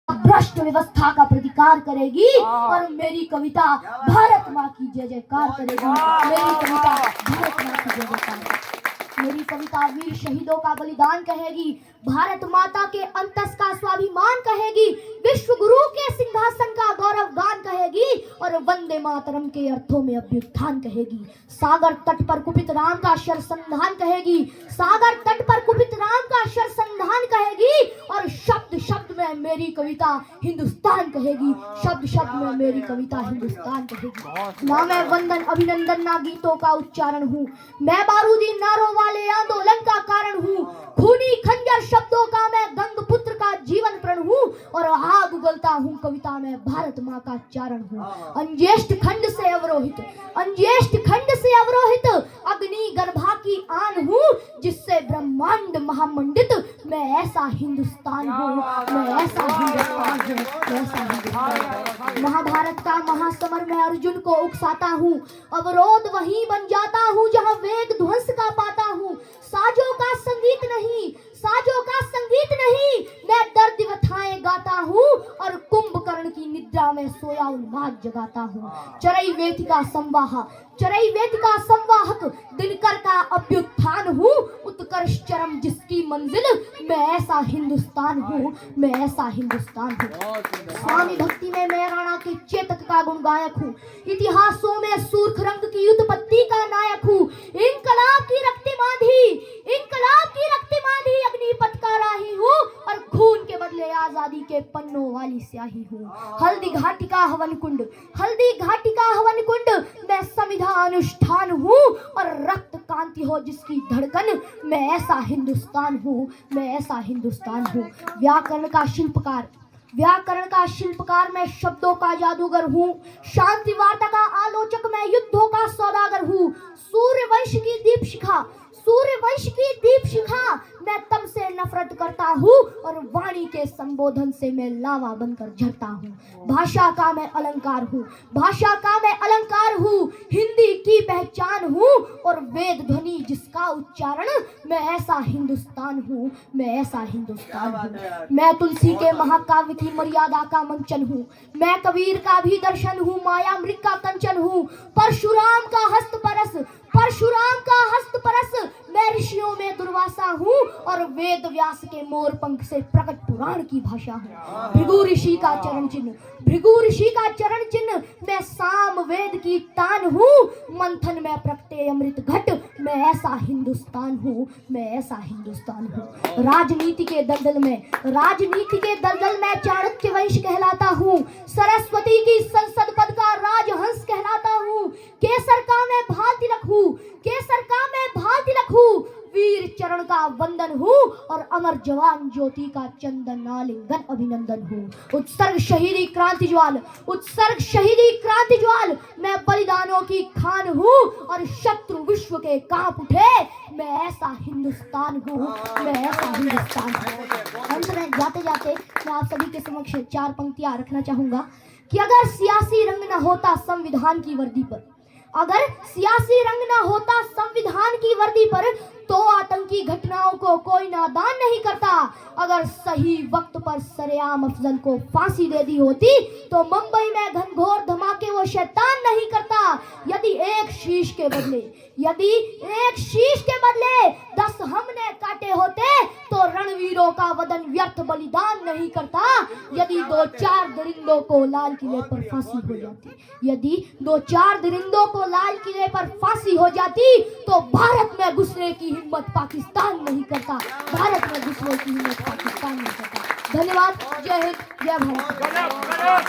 भ्रष्ट व्यवस्था का प्रतिकार करेगी और मेरी कविता भारत माँ की जय जयकार करेगी। मेरी कविता भारत माँ की जय जयकार, मेरी कविता वीर शहीदों का बलिदान कहेगी, भारत माता के अंतस का स्वाभिमान कहेगी, विश्व गुरु के सिंहासन का गौरव गान कहेगी और वंदे मातरम के अर्थों में अभ्युत्थान कहेगी। सागर तट पर कुपित राम का शर संधान कहेगी, सागर तट पर कुपित राम का शर संधान कहेगी और शब्द शब्द में मेरी कविता हिंदुस्तान कहेगी, शब्द शब्द में मेरी कविता हिंदुस्तान कहेगी। ना मैं वंदन अभिनंदन ना गीतों का उच्चारण हूँ, मैं बारूदी नारों वाले आंदोलन का कारण हूँ, खूनी खंजर शब्दों का मैं गंग पुत्र का जीवन प्रण हूँ और आग उगलता हूँ कविता में भारत माँ का चारण हूँ। अंजेष्ट खंड से अवरोहित, अंजेष्ट खंड से अवरोहित अग्नि गर्भा की आन हूँ, जिससे ब्रह्मांड महामंडित मैं ऐसा हिंदुस्तान हूँ, मैं ऐसा हिंदुस्तान हूँ, मैं ऐसा हिंदुस्तान। महाभारत का महासमर में अर्जुन को उकसाता हूँ, अवरोध वहीं बन जाता हूँ जहाँ वेग ध्वंस का पाता हूँ। साजों का संगीत नहीं, साजों का संगीत नहीं, मैं दर्द व्यथाएं गाता हूँ और कुंभकर्ण की निद्रा में सोया उन्माद जगाता हूँ। चरई वेदिका संवाह, चरई वेदिका संवाहक दिनकर का अभ्युत्थान हूँ, उत्कर्ष चरम जिसकी मंजिल मैं ऐसा हिंदुस्तान हूँ, मैं ऐसा हिंदुस्तान हूँ। स्वामी भक्ति में मैं राणा के चेतक का गुण गायक हूँ, इतिहासों में सूर्ख रंग की उत्पत्ति का नायक हूँ। इनकलाब की रक्ति मांधी, इनकलाब की रक्ति मांधी अग्निपथ का राही हूँ और खून के बदले आजादी के पन्नों वाली स्याही हूँ। हल्दी घाटी का हवन कुंड, हल्दी घाटी का हवन कुंड मैं संविधान अनुष्ठान हूँ और रक्त कांति हो जिसकी धड़कन मैं ऐसा हिंदुस्तान हूँ, मैं ऐसा हिंदुस्तान हूँ। व्याकरण का शिल्पकार, व्याकरण का शिल्पकार मैं शब्दों का जादूगर हूँ, शांति वार्ता का आलोचक मैं युद्धों का सौदागर हूँ। सूर्यवंश की दीप शिखा, सूर्यवंश की दीप शिखा मैं तम से नफरत करता हूँ और वाणी के संबोधन से मैं लावा बनकर झरता हूँ। भाषा का मैं अलंकार हूँ, भाषा का मैं अलंकार हूँ, हिंदी की पहचान हूँ और वेद ध्वनि जिसका उच्चारण मैं ऐसा हिंदुस्तान हूँ, मैं ऐसा हिंदुस्तान हूँ। मैं तुलसी के महाकाव्य की मर्यादा का मंचन हूँ, मैं कबीर का भी दर्शन हूँ, मायामृग का कंचन हूँ, परशुराम का हस्त परस, परशुराम का हस्त परस मैं ऋषियों में दुर्वासा हूँ और वेद व्यास के मोर पंख से प्रकट पुराण की भाषा हूँ। भृगु ऋषि का चरण चिन्ह, भृगु ऋषि का चरण चिन्ह मैं साम वेद की तान हूँ, मंथन में प्रकटे अमृत घट मैं ऐसा हिंदुस्तान हूँ, मैं ऐसा हिंदुस्तान हूँ। राजनीति के दलदल में, राजनीति के दलदल में चाणक्य वंश कहलाता हूँ, सरस्वती की संसद पद का राजहंस कहलाता हूँ। केसर का मैं भाल तिलक हूँ, केसर का मैं भाल तिलक हूँ, वीर चरण का वंदन हूँ और अमर जवान ज्योति का चंदन आलिंगन अभिनंदन हूँ। उत्सर्ग शहीदी क्रांति ज्वाल, उत्सर्ग शहीदी क्रांति ज्वाल मैं बलिदानों की खान हूँ और शत्रु विश्व के कांप उठे मैं ऐसा हिंदुस्तान हूँ, मैं ऐसा हिंदुस्तान हूँ। अंत में जाते जाते मैं आप सभी के समक्ष 4 पंक्तियां रखना चाहूंगा कि अगर सियासी रंग न होता संविधान की वर्दी पर, अगर सियासी रंग न होता संविधान की वर्दी पर तो आतंकी घटनाओं को कोई नादान नहीं करता। अगर सही वक्त पर सरेआम अफजल को फांसी दे दी होती तो मुंबई में घनघोर धमाके वो शैतान नहीं करता। यदि एक शीश के बदले, यदि एक शीश के बदले 10 हमने काटे होते तो रणवीरों का वदन व्यर्थ बलिदान नहीं करता। यदि 2-4 दरिंदों को लाल किले पर फांसी हो जाती, यदि 2-4 दरिंदों को लाल किले पर फांसी हो जाती तो भारत में घुसने की हिम्मत पाकिस्तान नहीं करता, भारत में घुसने की हिम्मत पाकिस्तान नहीं करता। धन्यवाद। जय हिंद, जय भारत।